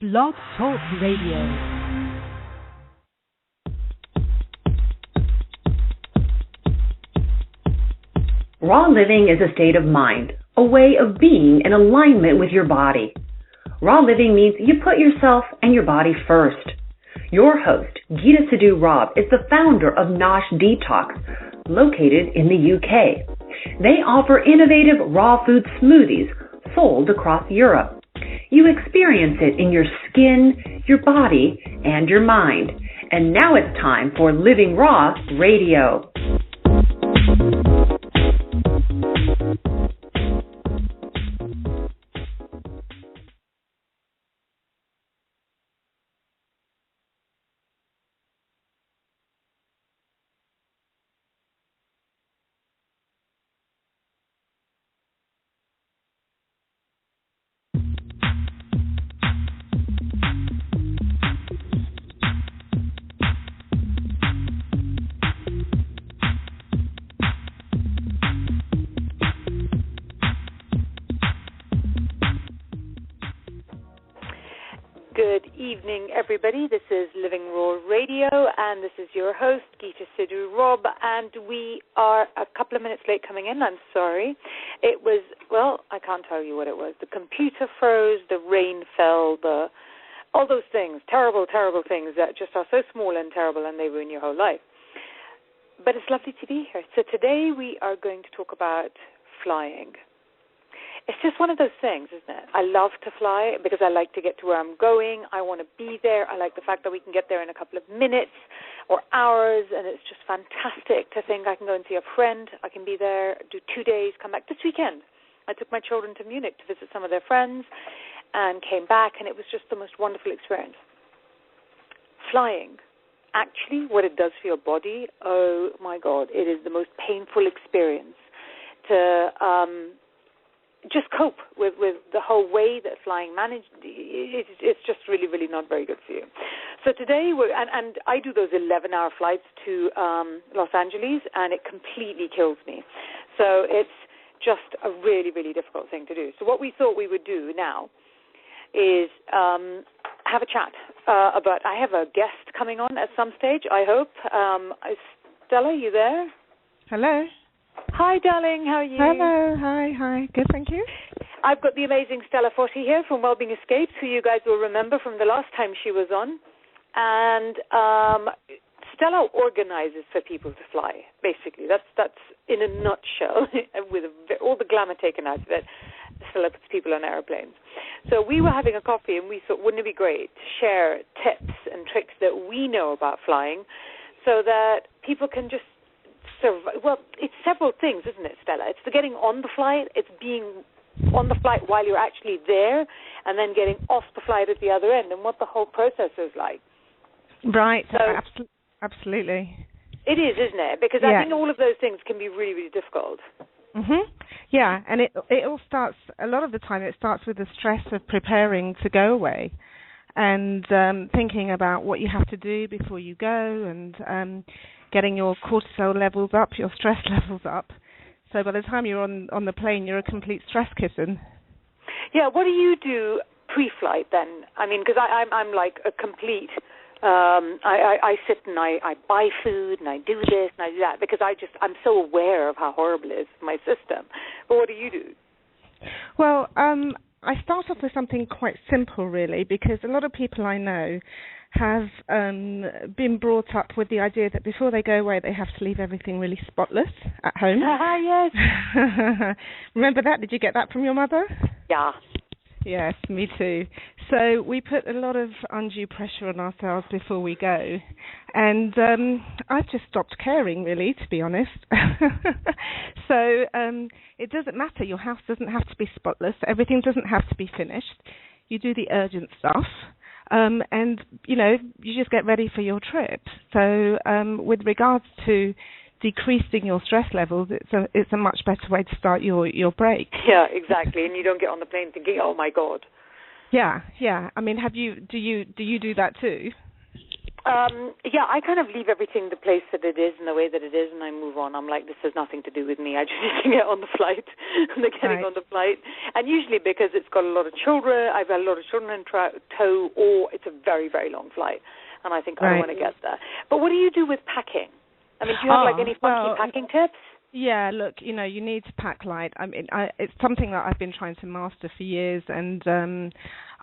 Blog Talk Radio. Raw living is a state of mind, a way of being in alignment with your body. Raw living means you put yourself and your body first. Your host, Sidhu-Robb, is the founder of Nosh Detox, located in the UK. They offer innovative raw food smoothies sold across Europe. You experience it in your skin, your body, and your mind. And now it's time for Living Raw Radio. Good evening, everybody. This is Living Raw Radio, and this is your host, Sidhu-Robb, and we are a couple of minutes late coming in. I'm sorry. It was, well, I can't tell you what it was. The computer froze, the rain fell, all those things, terrible, terrible things that just are so small and terrible, and they ruin your whole life. But it's lovely to be here. So today we are going to talk about flying. It's just one of those things, isn't it? I love to fly because I like to get to where I'm going. I want to be there. I like the fact that we can get there in a couple of minutes or hours, and it's just fantastic to think I can go and see a friend. I can be there, do 2 days, come back this weekend. I took my children to Munich to visit some of their friends and came back, and it was just the most wonderful experience. Flying, actually, what it does for your body, oh, my God, it is the most painful experience to just cope with the whole way that flying managed. It's just really, really not very good for you. So today, and I do those 11-hour flights to Los Angeles, and it completely kills me. So it's just a really, really difficult thing to do. So what we thought we would do now is have a chat about, I have a guest coming on at some stage, I hope. Stella, you there? Hello. Hi, darling. How are you? Hello. Hi. Good, thank you. I've got the amazing Stella Photi here from Wellbeing Escapes, who you guys will remember from the last time she was on. And Stella organizes for people to fly, basically. That's in a nutshell, with all the glamour taken out of it. Stella puts people on airplanes. So we were having a coffee, and we thought, wouldn't it be great to share tips and tricks that we know about flying so that people can just well, it's several things, isn't it, Stella? It's the getting on the flight, it's being on the flight while you're actually there, and then getting off the flight at the other end, and what the whole process is like. Right, so, absolutely. It is, isn't it? Because I think all of those things can be really, really difficult. Yeah, and it all starts, a lot of the time it starts with the stress of preparing to go away and thinking about what you have to do before you go, and getting your cortisol levels up, your stress levels up. So by the time you're on the plane, you're a complete stress kitten. Yeah, what do you do pre-flight then? I mean, because I'm like a complete, I sit and I buy food and I do this and I do that because I'm so aware of how horrible it is for my system. But what do you do? Well, I start off with something quite simple, really, because a lot of people I know have been brought up with the idea that before they go away, they have to leave everything really spotless at home. Yes. Remember that? Did you get that from your mother? Yeah. Yes, me too. So we put a lot of undue pressure on ourselves before we go. And I've just stopped caring, really, to be honest. So it doesn't matter. Your house doesn't have to be spotless. Everything doesn't have to be finished. You do the urgent stuff. And, you just get ready for your trip. So with regards to decreasing your stress levels, it's a much better way to start your break. Yeah, exactly. And you don't get on the plane thinking, oh, my God. Yeah. I mean, do you do that too? I kind of leave everything the place that it is and the way that it is, and I move on. I'm like, this has nothing to do with me. I just need to get on the flight, and they're getting on the flight. And usually because it's got a lot of children, I've got a lot of children in tow, or it's a very, very long flight, and I think I want to get there. But what do you do with packing? I mean, do you have any funky packing tips? Yeah, look, you need to pack light. I mean, it's something that I've been trying to master for years, and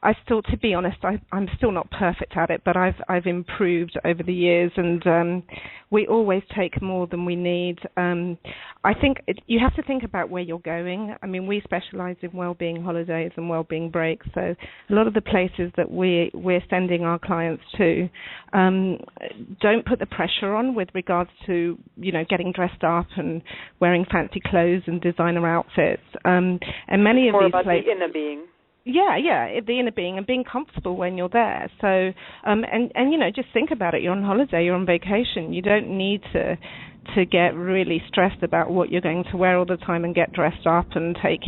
I still, to be honest, I'm still not perfect at it, but I've improved over the years, and we always take more than we need. I think you have to think about where you're going. I mean, we specialise in well-being holidays and well-being breaks, so a lot of the places that we're sending our clients to don't put the pressure on with regards to, getting dressed up and wearing fancy clothes and designer outfits. And many of these places... More about the inner being. Yeah, the inner being and being comfortable when you're there. So, and just think about it. You're on holiday, you're on vacation. You don't need to get really stressed about what you're going to wear all the time and get dressed up and take,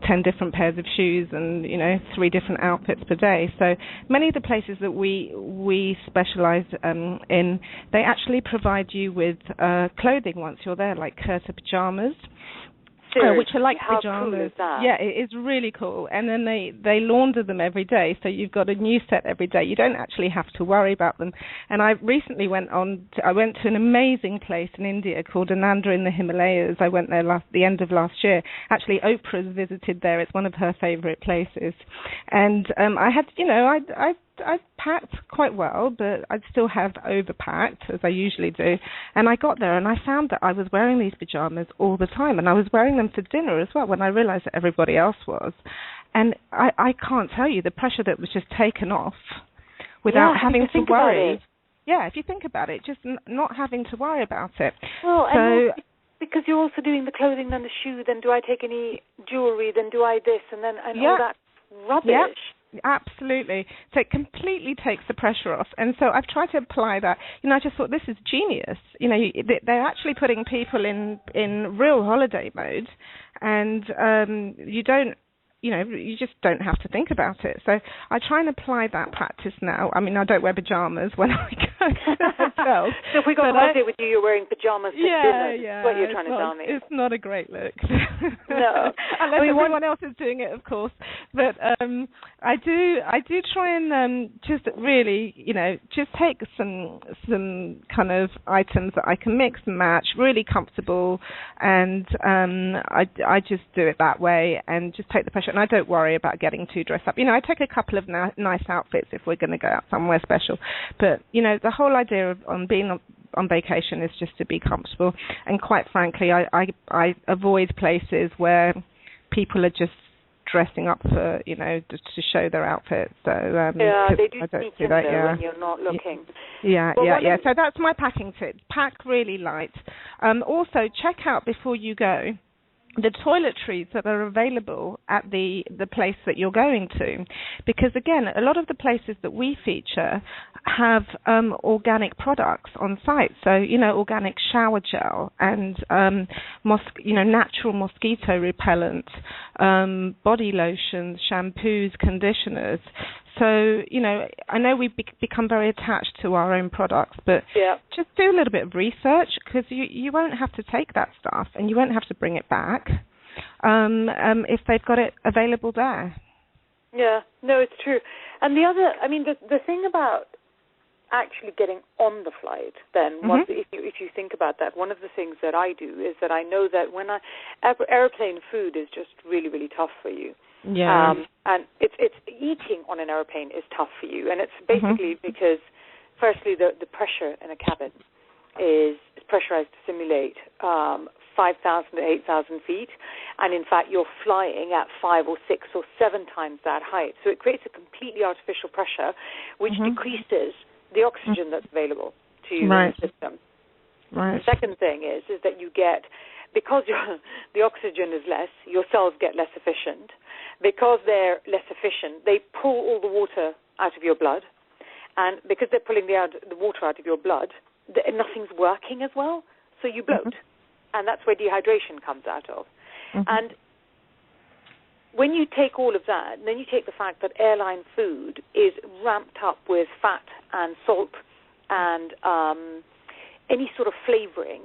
10 different pairs of shoes and, 3 different outfits per day. So many of the places that we specialize in, they actually provide you with clothing once you're there, like Kurta pajamas. Which are like How pajamas. Cool is that? Yeah, it is really cool. And then they launder them every day, so you've got a new set every day. You don't actually have to worry about them. And I recently went to an amazing place in India called Ananda in the Himalayas. I went there the end of last year. Actually, Oprah's visited there. It's one of her favorite places. And I had, I packed quite well, but I'd still have overpacked, as I usually do. And I got there and I found that I was wearing these pajamas all the time, and I was wearing them for dinner as well when I realized that everybody else was. And I can't tell you the pressure that was just taken off without having to worry. Yeah, if you think about it, just not having to worry about it. Well, and because you're also doing the clothing, then the shoe, then do I take any jewelry, then do I this, and then all that rubbish. Yeah. Absolutely. So it completely takes the pressure off. And so I've tried to apply that. I just thought this is genius. They're actually putting people in real holiday mode, and you just don't have to think about it. So I try and apply that practice now. I mean, I don't wear pajamas when I go to hotels. So if we go on holiday with you, you're wearing pajamas to dinner. That's what you're trying to tell me. It's not a great look. No. Unless everyone else is doing it, of course. But I do try and just really, just take some kind of items that I can mix and match, really comfortable, and I just do it that way and just take the pressure. And I don't worry about getting too dressed up. I take a couple of nice outfits if we're going to go out somewhere special. But, the whole idea of being on vacation is just to be comfortable. And quite frankly, I avoid places where people are just dressing up for, to show their outfits. So they do sneak in there when you're not looking. Yeah. So that's my packing tip. Pack really light. Also, check out before you go the toiletries that are available at the place that you're going to, because again, a lot of the places that we feature have organic products on site. So organic shower gel and natural mosquito repellent, body lotions, shampoos, conditioners. So, I know we've become very attached to our own products, but just do a little bit of research, because you won't have to take that stuff and you won't have to bring it back if they've got it available there. Yeah, no, it's true. And the thing about actually getting on the flight, then, if you think about that, one of the things that I do is that I know that when airplane food is just really, really tough for you. Yeah. And it's eating on an airplane is tough for you, and it's basically because, firstly, the pressure in a cabin is pressurized to simulate 5,000 to 8,000 feet, and in fact you're flying at 5 or 6 or 7 times that height. So it creates a completely artificial pressure, which decreases the oxygen that's available to you in the system. Right. The second thing is that you get, because the oxygen is less, your cells get less efficient. Because they're less efficient, they pull all the water out of your blood. And because they're pulling the water out of your blood, nothing's working as well, so you bloat. And that's where dehydration comes out of. And when you take all of that, then you take the fact that airline food is ramped up with fat and salt and any sort of flavoring.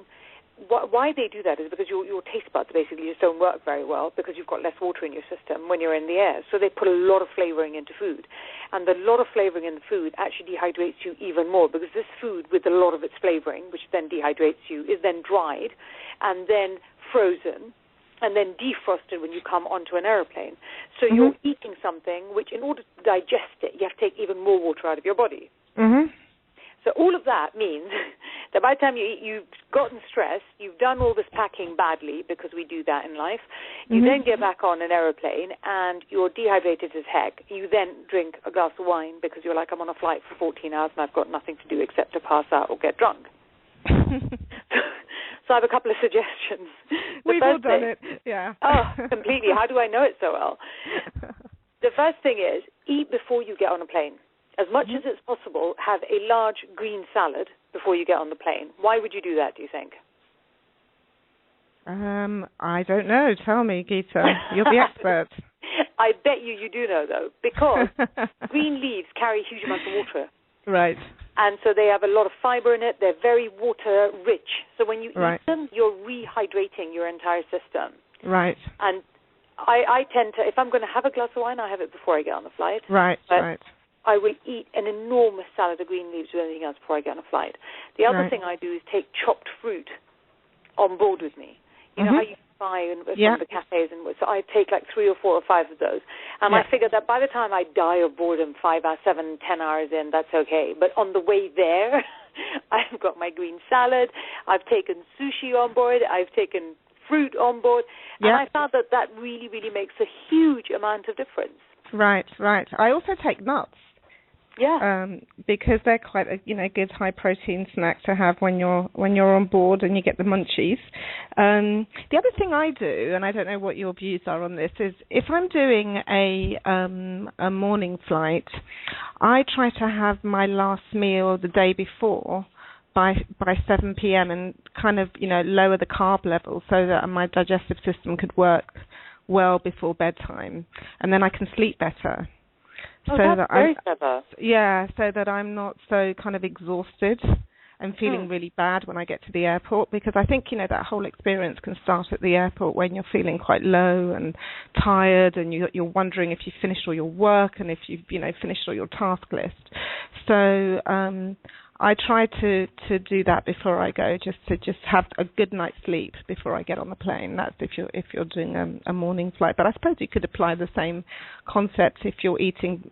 Why they do that is because your taste buds basically just don't work very well because you've got less water in your system when you're in the air. So they put a lot of flavoring into food. And the lot of flavoring in the food actually dehydrates you even more because this food with a lot of its flavoring, which then dehydrates you, is then dried and then frozen and then defrosted when you come onto an airplane. So you're eating something which in order to digest it, you have to take even more water out of your body. Mm-hmm. So all of that means that by the time you eat, you've gotten stressed, you've done all this packing badly because we do that in life. You then get back on an aeroplane and you're dehydrated as heck. You then drink a glass of wine because you're like, I'm on a flight for 14 hours and I've got nothing to do except to pass out or get drunk. So I have a couple of suggestions. We've all done it, yeah. Oh, completely. How do I know it so well? The first thing is eat before you get on a plane. As much as it's possible, have a large green salad before you get on the plane. Why would you do that, do you think? I don't know. Tell me, Geeta. You're the expert. I bet you do know, though, because green leaves carry huge amounts of water. Right. And so they have a lot of fiber in it. They're very water-rich. So when you eat them, you're rehydrating your entire system. Right. And I tend to, if I'm going to have a glass of wine, I have it before I get on the flight. Right, right. I will eat an enormous salad of green leaves with anything else before I get on a flight. The other thing I do is take chopped fruit on board with me. You know how you buy from the cafes, and so I take like 3 or 4 or 5 of those. And I figure that by the time I die of boredom 5 hours, 7, 10 hours in, that's okay. But on the way there, I've got my green salad. I've taken sushi on board. I've taken fruit on board. And I found that really, really makes a huge amount of difference. Right, right. I also take nuts. Yeah. Because they're quite a good high protein snack to have when you're on board and you get the munchies. The other thing I do, and I don't know what your views are on this, is if I'm doing a morning flight, I try to have my last meal the day before by 7 p.m. and kind of lower the carb level so that my digestive system could work well before bedtime, and then I can sleep better. Oh, that's very clever. Yeah, so that I'm not so kind of exhausted and feeling really bad when I get to the airport, because I think, that whole experience can start at the airport when you're feeling quite low and tired and you're wondering if you've finished all your work and if you've, finished all your task list. So I try to do that before I go, just to have a good night's sleep before I get on the plane. That's if you're doing a morning flight. But I suppose you could apply the same concept if you're eating,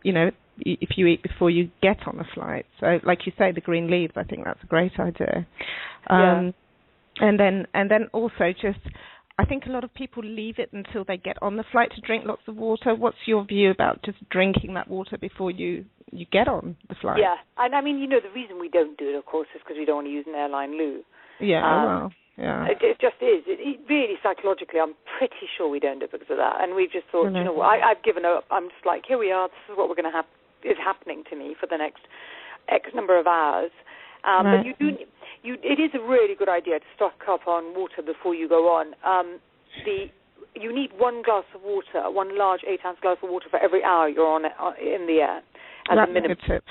if you eat before you get on a flight. So, like you say, the green leaves, I think that's a great idea. And then also just, I think a lot of people leave it until they get on the flight to drink lots of water. What's your view about just drinking that water before you get on the flight? Yeah, and I mean, the reason we don't do it, of course, is because we don't want to use an airline loo. Yeah, It just is. It really, psychologically, I'm pretty sure we don't do it because of that. And we've just thought, I've given up. I'm just like, here we are. This is what we're going to have, is happening to me for the next X number of hours. But it is a really good idea to stock up on water before you go on. You need 1 glass of water, 1 large 8-ounce glass of water for every hour you're on in the air. As a minimum. That's a good tip.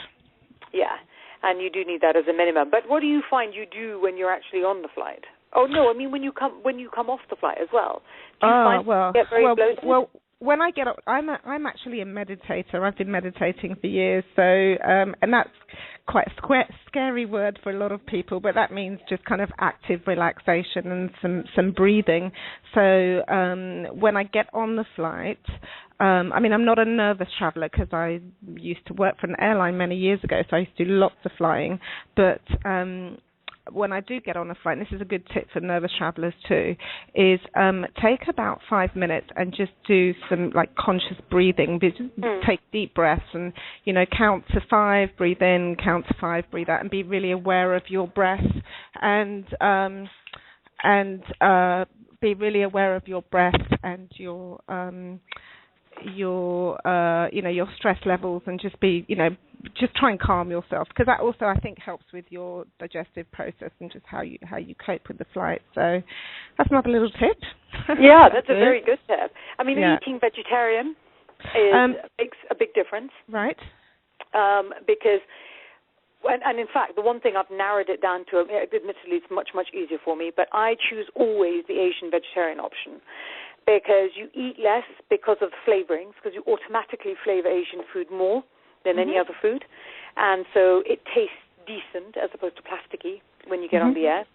Yeah, and you do need that as a minimum. But what do you find you do when you're actually on the flight? Oh no, I mean when you come off the flight as well. Do you find you get very bloated? Well, when I get up, I'm actually a meditator. I've been meditating for years, so and that's quite a scary word for a lot of people, but that means just kind of active relaxation and some breathing. So when I get on the flight, I mean, I'm not a nervous traveller because I used to work for an airline many years ago, so I used to do lots of flying. But when I do get on a flight, and this is a good tip for nervous travellers too, is take about 5 minutes and just do some conscious breathing. Just take deep breaths and count to 5, breathe in, count to 5, breathe out, and be really aware of your breath and be really aware of your breath and your stress levels, and just be just try and calm yourself, because that also I think helps with your digestive process and just how you cope with the flight. So that's another little tip. Yeah, that's a very good tip. I mean, eating vegetarian makes a big difference, right? Because And in fact, the one thing I've narrowed it down to, admittedly, it's much, much easier for me, but I choose always the Asian vegetarian option because you eat less because of flavorings, because you automatically flavor Asian food more than any other food. And so it tastes decent as opposed to plasticky when you get on the air,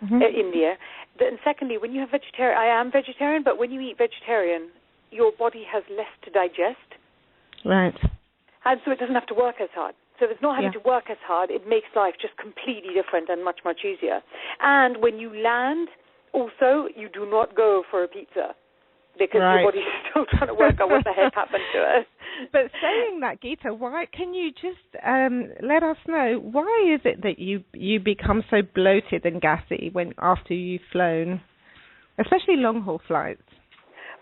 in the air. And secondly, when you have vegetarian, I am vegetarian, but when you eat vegetarian, your body has less to digest. Right. And so it doesn't have to work as hard. So if it's not having to work as hard, it makes life just completely different and much, much easier. And when you land, also, you do not go for a pizza because your body's still trying to work out what the heck happened to us. But saying that, Geeta, why can you just let us know, why is it that you become so bloated and gassy after you've flown, especially long-haul flights?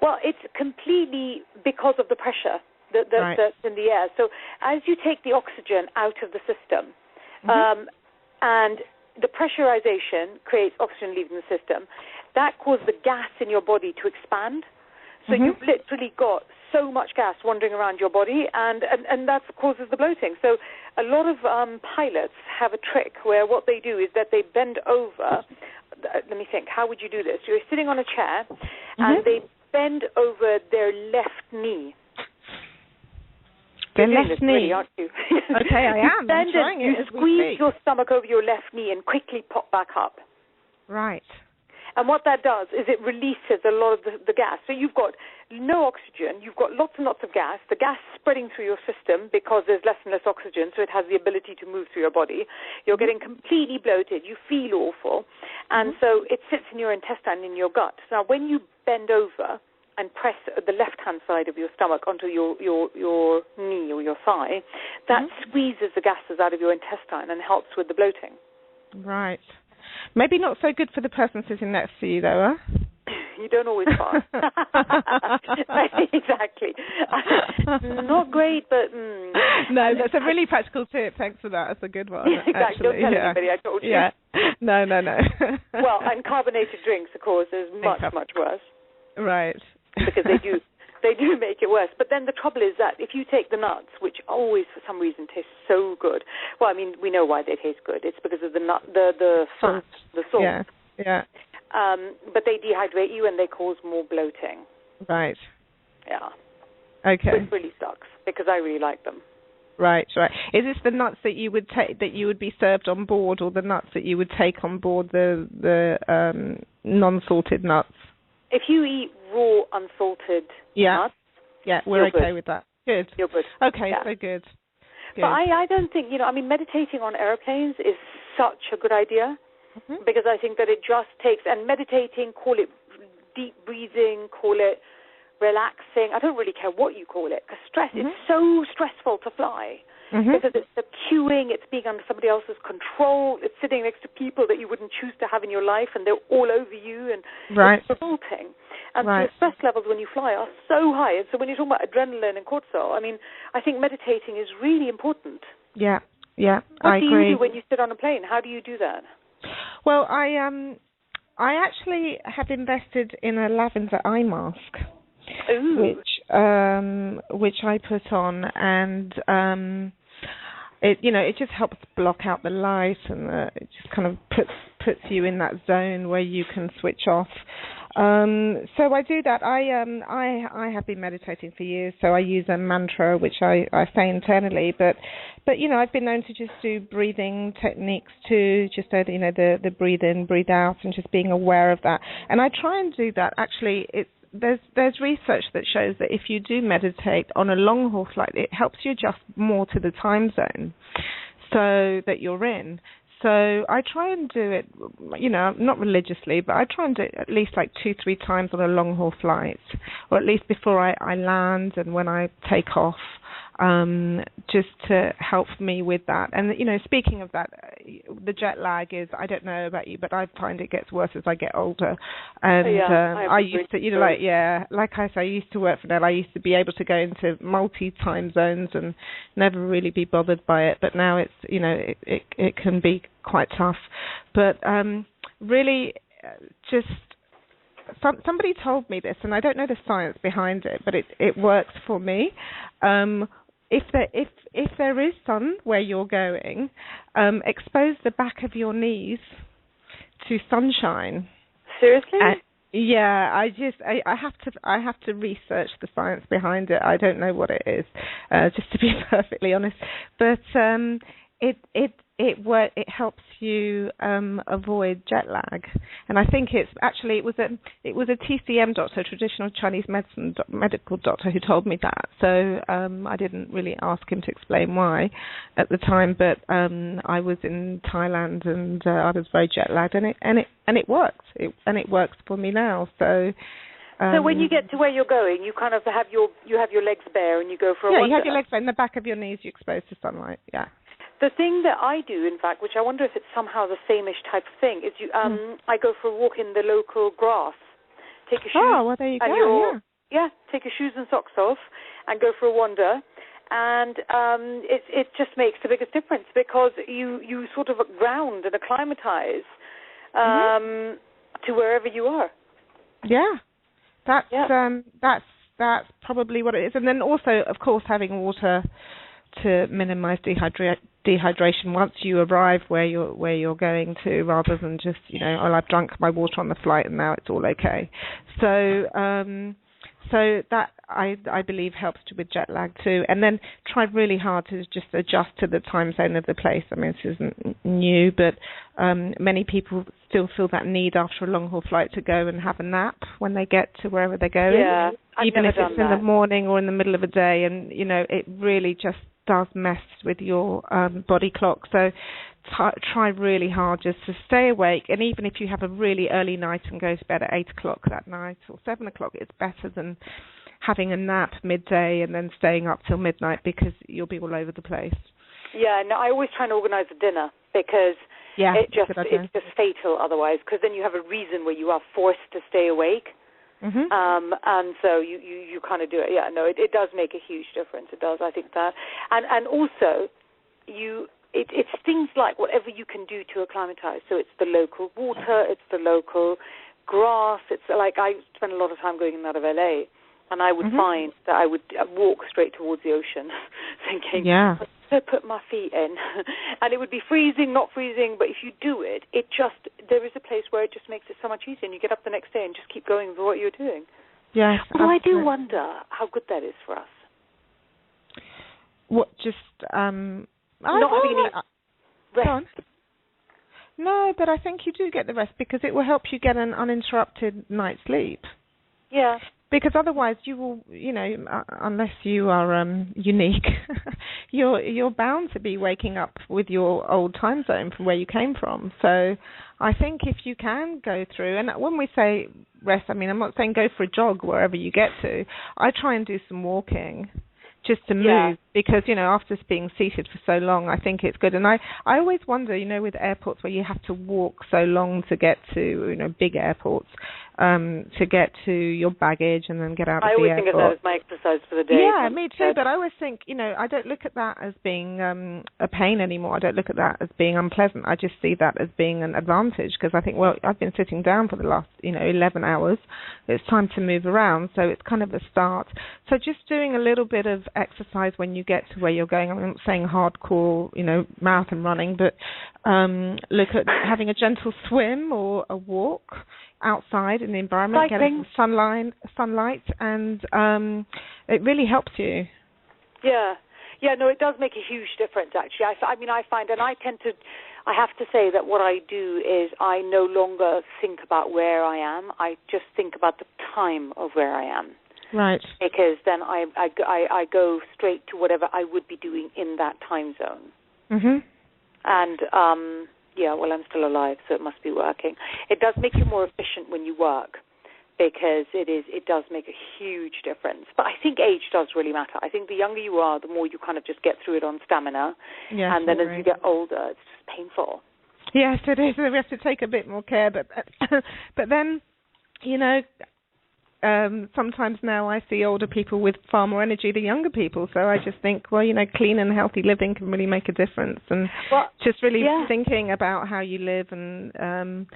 Well, it's completely because of the pressure that's in the air. So as you take the oxygen out of the system, and the pressurization creates oxygen leaving the system, that causes the gas in your body to expand. So you've literally got so much gas wandering around your body, and that causes the bloating. So a lot of pilots have a trick where what they do is that they bend over. Let me think. How would you do this? You're sitting on a chair, and they bend over their left knee. Their left knee? Really, aren't you? Okay, I am. I'm trying it. You squeeze your stomach over your left knee and quickly pop back up. Right. And what that does is it releases a lot of the gas. So you've got no oxygen, you've got lots and lots of gas, the gas spreading through your system because there's less and less oxygen, so it has the ability to move through your body. You're getting completely bloated, you feel awful, and so it sits in your intestine, in your gut. Now, when you bend over and press the left-hand side of your stomach onto your knee or your thigh, that squeezes the gases out of your intestine and helps with the bloating. Right. Maybe not so good for the person sitting next to you, though, huh? You don't always pass. Exactly. Not great, but... No, that's a really practical tip. Thanks for that. That's a good one. Exactly. Actually. Don't tell anybody I told you. Yeah. No. Well, and carbonated drinks, of course, is much, much worse. Right. Because they do make it worse. But then the trouble is that if you take the nuts, which always for some reason taste so good, well, I mean, we know why they taste good. It's because of the fat, the salt. Yeah. But they dehydrate you and they cause more bloating. Right. Yeah. Okay. Which really sucks because I really like them. Right. Is this the nuts that you would take, that you would be served on board, or the nuts that you would take on board the non-salted nuts? If you eat raw, unsalted nuts, we're okay with that. Good. You're good. Okay, so good. But I don't think, meditating on airplanes is such a good idea because I think that it just takes, and meditating, call it deep breathing, call it relaxing. I don't really care what you call it because stress is so stressful to fly. Because it's the queuing, it's being under somebody else's control, it's sitting next to people that you wouldn't choose to have in your life, and they're all over you, and it's revolting. And the stress levels when you fly are so high. And so when you're talking about adrenaline and cortisol, I mean, I think meditating is really important. Yeah, I agree. What do you do when you sit on a plane? How do you do that? Well, I actually have invested in a lavender eye mask. Ooh. Which I put on, and it just helps block out the light, and it just kind of puts you in that zone where you can switch off. So I do that. I have been meditating for years, so I use a mantra which I say internally, but I've been known to just do breathing techniques too, just so that, the breathe in, breathe out, and just being aware of that. And I try and do that. Actually, there's research that shows that if you do meditate on a long haul flight, it helps you adjust more to the time zone so that you're in. So I try and do it, not religiously, but I try and do it at least like 2-3 times on a long haul flight, or at least before I land and when I take off, just to help me with that. And, speaking of that, the jet lag is, I don't know about you, but I find it gets worse as I get older. And I used to, like I say, I used to work for them. I used to be able to go into multi-time zones and never really be bothered by it. But now it's, it can be quite tough. But really just... Somebody told me this, and I don't know the science behind it, but it works for me. if there is sun where you're going, expose the back of your knees to sunshine. Seriously? Yeah, I have to research the science behind it. I don't know what it is, just to be perfectly honest. But it helps you avoid jet lag, and I think it was a TCM doctor, traditional Chinese medical doctor, who told me that. So I didn't really ask him to explain why at the time, but I was in Thailand and I was very jet lagged, and it worked. It works for me now. So. So when you get to where you're going, you kind of have your legs bare and you go for a wander. Yeah, you have your legs bare in the back of your knees. You expose to sunlight. Yeah. The thing that I do, in fact, which I wonder if it's somehow the same-ish type of thing, is I go for a walk in the local grass. Take your shoes. Oh, well, there you go. Yeah, take your shoes and socks off and go for a wander. And it just makes the biggest difference because you sort of ground and acclimatize to wherever you are. Yeah. That's probably what it is. And then also, of course, having water to minimize dehydration once you arrive where you're going to, rather than just, I've drunk my water on the flight and now it's all okay. So that I believe helps with jet lag too. And then try really hard to just adjust to the time zone of the place. I mean, this isn't new, but many people still feel that need after a long haul flight to go and have a nap when they get to wherever they're going. Yeah, even if it's in the morning or in the middle of a day, and it really just does mess with your body clock. So try really hard just to stay awake, and even if you have a really early night and go to bed at 8 o'clock that night or 7 o'clock, it's better than having a nap midday and then staying up till midnight, because you'll be all over the place. Yeah, no, I always try and organise a dinner because it's just fatal otherwise, because then you have a reason where you are forced to stay awake. Mm-hmm. And so you kind of do it. Yeah, no, it does make a huge difference. It does, I think that. And also, it's things like whatever you can do to acclimatize. So it's the local water, it's the local grass. It's like I spend a lot of time going in and out of LA, and I would find that I would walk straight towards the ocean thinking, I put my feet in. And it would be freezing, not freezing, but if you do it, there is a place where it just makes it so much easier, and you get up the next day and just keep going with what you're doing. Yes. Although I do wonder how good that is for us. What, just... not having any rest. No, but I think you do get the rest, because it will help you get an uninterrupted night's sleep. Yeah. Because otherwise you will, unless you are unique, you're bound to be waking up with your old time zone from where you came from. So I think if you can go through, and when we say rest, I mean, I'm not saying go for a jog wherever you get to. I try and do some walking just to move, because, after being seated for so long, I think it's good. And I always wonder, with airports where you have to walk so long to get to, big airports, to get to your baggage and then get out of the airport. I always think of that as my exercise for the day. Yeah, me too, but I always think, I don't look at that as being a pain anymore. I don't look at that as being unpleasant. I just see that as being an advantage, because I think, well, I've been sitting down for the last, 11 hours. It's time to move around, so it's kind of a start. So just doing a little bit of exercise when you get to where you're going. I'm not saying hardcore, marathon running, but look at having a gentle swim or a walk outside in the environment, getting sunlight, and it really helps you. Yeah, no, it does make a huge difference, actually. I find, and I have to say that what I do is I no longer think about where I am. I just think about the time of where I am. Right. Because then I go straight to whatever I would be doing in that time zone. Mm-hmm. And, well, I'm still alive, so it must be working. It does make you more efficient when you work, because it does make a huge difference. But I think age does really matter. I think the younger you are, the more you kind of just get through it on stamina. Yes, and then as you get older, it's just painful. Yes, it is. We have to take a bit more care. But then, sometimes now I see older people with far more energy than younger people. So I just think, well, clean and healthy living can really make a difference. And just really thinking about how you live and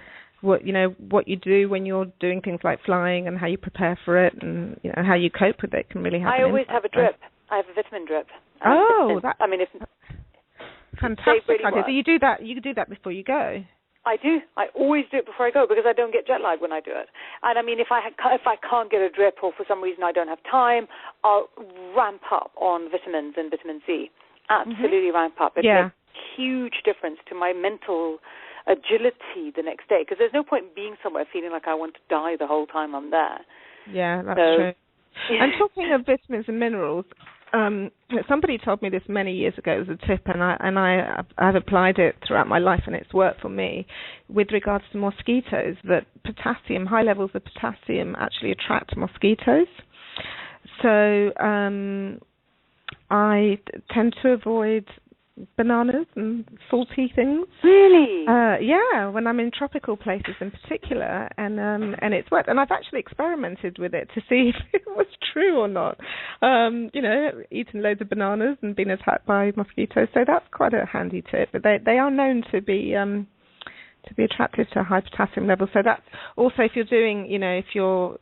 what you do when you're doing things like flying, and how you prepare for it, and how you cope with it can really have an I always impact. have a drip. I have a vitamin drip. That's fantastic really idea. So you do that. You do that before you go. I do. I always do it before I go because I don't get jet lag when I do it. And I mean, if I can't get a drip or for some reason I don't have time, I'll ramp up on vitamins and vitamin C. Absolutely ramp up. It makes a huge difference to my mental agility the next day because there's no point being somewhere feeling like I want to die the whole time I'm there. Yeah, that's true. Yeah. And talking of vitamins and minerals, somebody told me this many years ago as a tip, and I've applied it throughout my life, and it's worked for me. With regards to mosquitoes, that potassium, high levels of potassium, actually attract mosquitoes. So I tend to avoid bananas and salty things. Really? Yeah, when I'm in tropical places in particular, and it's worked. And I've actually experimented with it to see if it was true or not. Eaten loads of bananas and been attacked by mosquitoes. So that's quite a handy tip. But they are known to be attracted to high potassium levels. So that's also if you're doing, if you're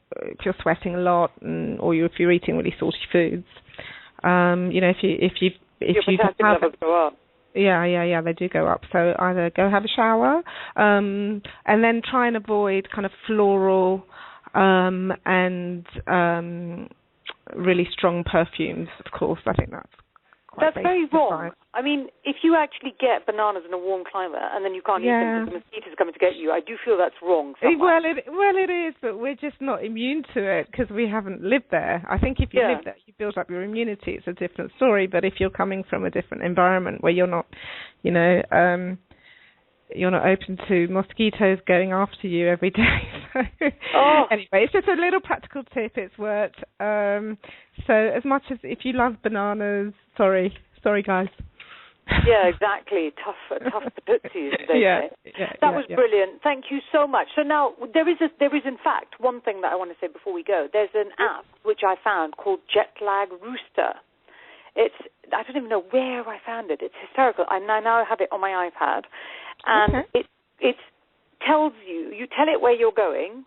sweating a lot, or if you're eating really salty foods. If your potassium levels go up. Yeah, they do go up. So either go have a shower, and then try and avoid kind of floral and really strong perfumes. Of course, I think that's quite very wrong. I mean, if you actually get bananas in a warm climate and then you can't eat them because the mosquitoes are coming to get you, I do feel that's wrong. Well, it is, but we're just not immune to it because we haven't lived there. I think if you live there, you build up your immunity. It's a different story. But if you're coming from a different environment where you're not, you're not open to mosquitoes going after you every day. Anyway, it's just a little practical tip. It's worked. So as much as if you love bananas, sorry guys. Yeah, exactly. Tough patooties, they say. That was brilliant. Thank you so much. So now there is in fact one thing that I want to say before we go. There's an app which I found called Jet Lag Rooster. I don't even know where I found it. It's hysterical. I now have it on my iPad, and it tells you tell it where you're going,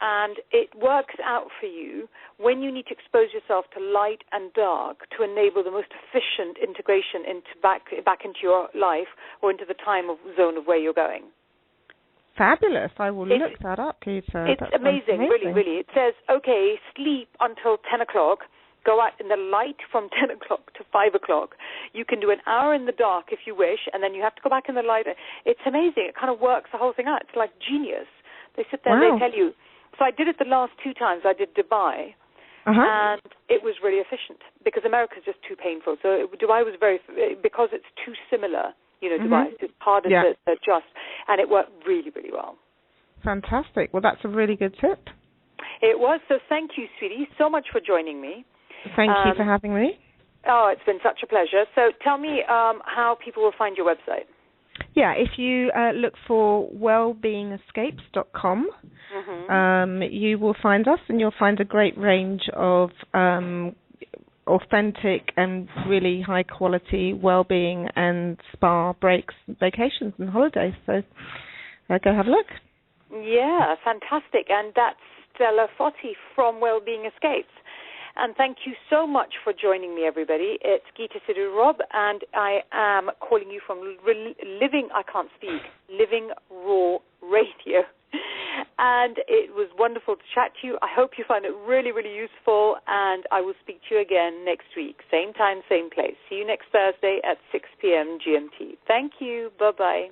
and it works out for you when you need to expose yourself to light and dark to enable the most efficient integration back into your life or into the time zone of where you're going. Fabulous. I will look that up, Peter. It's amazing, really. It says, okay, sleep until 10 o'clock. Go out in the light from 10 o'clock to 5 o'clock. You can do an hour in the dark if you wish, and then you have to go back in the light. It's amazing. It kind of works the whole thing out. It's like genius. They sit there and they tell you. So I did it the last 2 times. I did Dubai, and it was really efficient because America's just too painful. So Dubai was because it's too similar, Dubai. It's harder to adjust, and it worked really, really well. Fantastic. Well, that's a really good tip. It was. So thank you, sweetie, so much for joining me. Thank you for having me. Oh, it's been such a pleasure. So tell me how people will find your website. Yeah, if you look for wellbeingescapes.com, you will find us, and you'll find a great range of authentic and really high quality well-being and spa breaks, vacations and holidays. So go have a look. Yeah, fantastic. And that's Stella Photi from Wellbeing Escapes. And thank you so much for joining me, everybody. It's Geeta Sidhu-Robb, and I am calling you from Living Raw Radio. And it was wonderful to chat to you. I hope you find it really, really useful, and I will speak to you again next week. Same time, same place. See you next Thursday at 6 p.m. GMT. Thank you. Bye-bye.